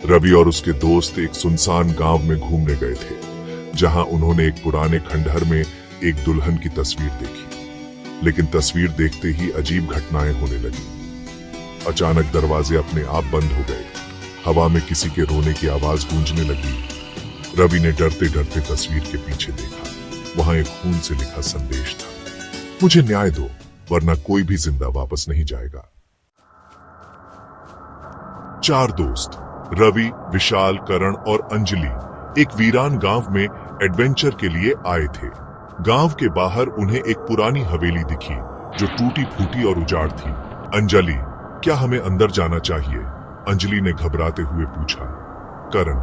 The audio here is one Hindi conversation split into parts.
रवि और उसके दोस्त एक सुनसान गांव में घूमने गए थे, जहां उन्होंने एक पुराने खंडहर में एक दुल्हन की तस्वीर देखी। लेकिन तस्वीर देखते ही अजीब घटनाएं होने लगी। अचानक दरवाजे अपने आप बंद हो गए। हवा में किसी के रोने की आवाज गूंजने लगी। रवि ने डरते डरते तस्वीर के पीछे देखा। वहां एक खून से लिखा संदेश था, मुझे न्याय दो, वरना कोई भी जिंदा वापस नहीं जाएगा। 4 दोस्त रवि, विशाल, करण और अंजलि एक वीरान गांव में एडवेंचर के लिए आए थे। गांव के बाहर उन्हें एक पुरानी हवेली दिखी जो टूटी फूटी और उजाड़ थी। अंजलि, क्या हमें अंदर जाना चाहिए? अंजलि ने घबराते हुए पूछा। करण,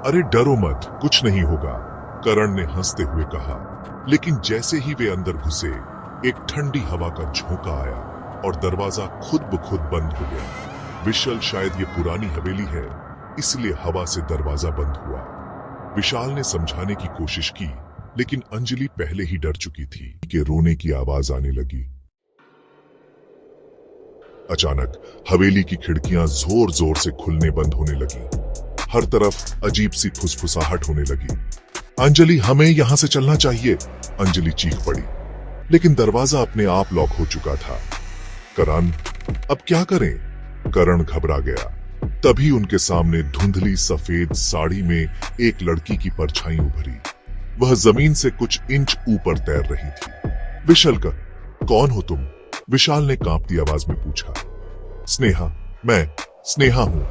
अरे डरो मत, कुछ नहीं होगा, करण ने हंसते हुए कहा। लेकिन जैसे ही वे अंदर घुसे, एक ठंडी हवा का झोंका आया और दरवाजा खुद ब खुद बंद हो गया। विशाल, शायद ये पुरानी हवेली है, इसलिए हवा से दरवाजा बंद हुआ। विशाल ने समझाने की कोशिश की, लेकिन अंजलि पहले ही डर चुकी थी कि रोने की आवाज आने लगी। अचानक हवेली की खिड़कियां जोर जोर से खुलने बंद होने लगी। हर तरफ अजीब सी फुसफुसाहट होने लगी। अंजलि, हमें यहां से चलना चाहिए, अंजलि चीख पड़ी। लेकिन दरवाजा अपने आप लॉक हो चुका था। करण, अब क्या करें? करण घबरा गया। तभी उनके सामने धुंधली सफेद साड़ी में एक लड़की की परछाई उभरी। वह जमीन से कुछ इंच ऊपर तैर रही थी। विशाल, कौन हो तुम? विशाल ने कांपती आवाज में पूछा। स्नेहा, मैं स्नेहा हूं,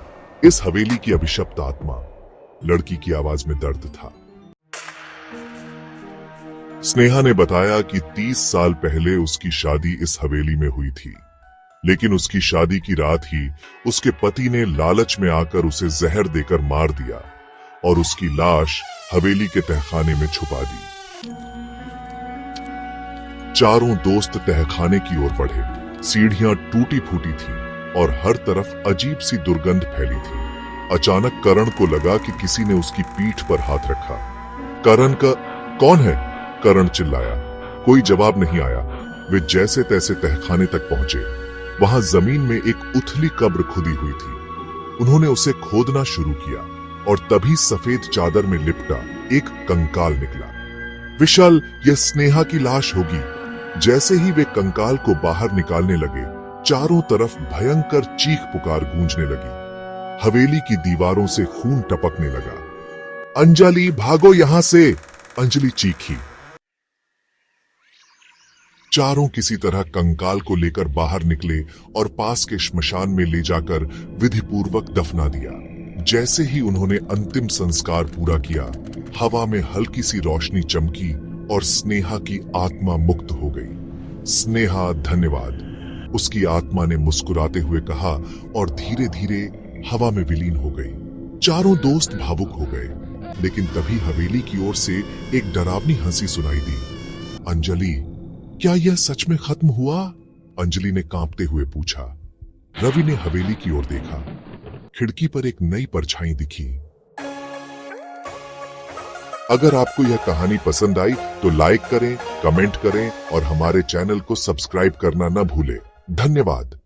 इस हवेली की अभिशप्त आत्मा, लड़की की आवाज में दर्द था। स्नेहा ने बताया कि 30 साल पहले उसकी शादी इस हवेली में हुई थी, लेकिन उसकी शादी की रात ही उसके पति ने लालच में आकर उसे जहर देकर मार दिया और उसकी लाश हवेली के तहखाने में छुपा दी। चारों दोस्त तहखाने की ओर बढ़े। सीढ़ियां टूटी फूटी थी और हर तरफ अजीब सी दुर्गंध फैली थी। अचानक करण को लगा कि किसी ने उसकी पीठ पर हाथ रखा। करण का, कौन है? करण चिल्लाया। कोई जवाब नहीं आया। वे जैसे तैसे तहखाने तक पहुंचे। वहां जमीन में एक उथली कब्र खुदी हुई थी। उन्होंने उसे खोदना शुरू किया और तभी सफेद चादर में लिपटा एक कंकाल निकला। विशाल, यह स्नेहा की लाश होगी। जैसे ही वे कंकाल को बाहर निकालने लगे, चारों तरफ भयंकर चीख पुकार गूंजने लगी। हवेली की दीवारों से खून टपकने लगा। अंजलि, भागो यहां से, अंजलि चीखी। चारों किसी तरह कंकाल को लेकर बाहर निकले और पास के श्मशान में ले जाकर विधिपूर्वक दफना दिया। जैसे ही उन्होंने अंतिम संस्कार पूरा किया, हवा में हल्की सी रोशनी चमकी और स्नेहा की आत्मा मुक्त हो गई। स्नेहा, धन्यवाद, उसकी आत्मा ने मुस्कुराते हुए कहा और धीरे धीरे हवा में विलीन हो गई। चारों दोस्त भावुक हो गए, लेकिन तभी हवेली की ओर से एक डरावनी हंसी सुनाई दी। अंजलि, क्या यह सच में खत्म हुआ? अंजलि ने कांपते हुए पूछा। रवि ने हवेली की ओर देखा। खिड़की पर एक नई परछाई दिखी। अगर आपको यह कहानी पसंद आई तो लाइक करें, कमेंट करें और हमारे चैनल को सब्सक्राइब करना न भूलें। धन्यवाद।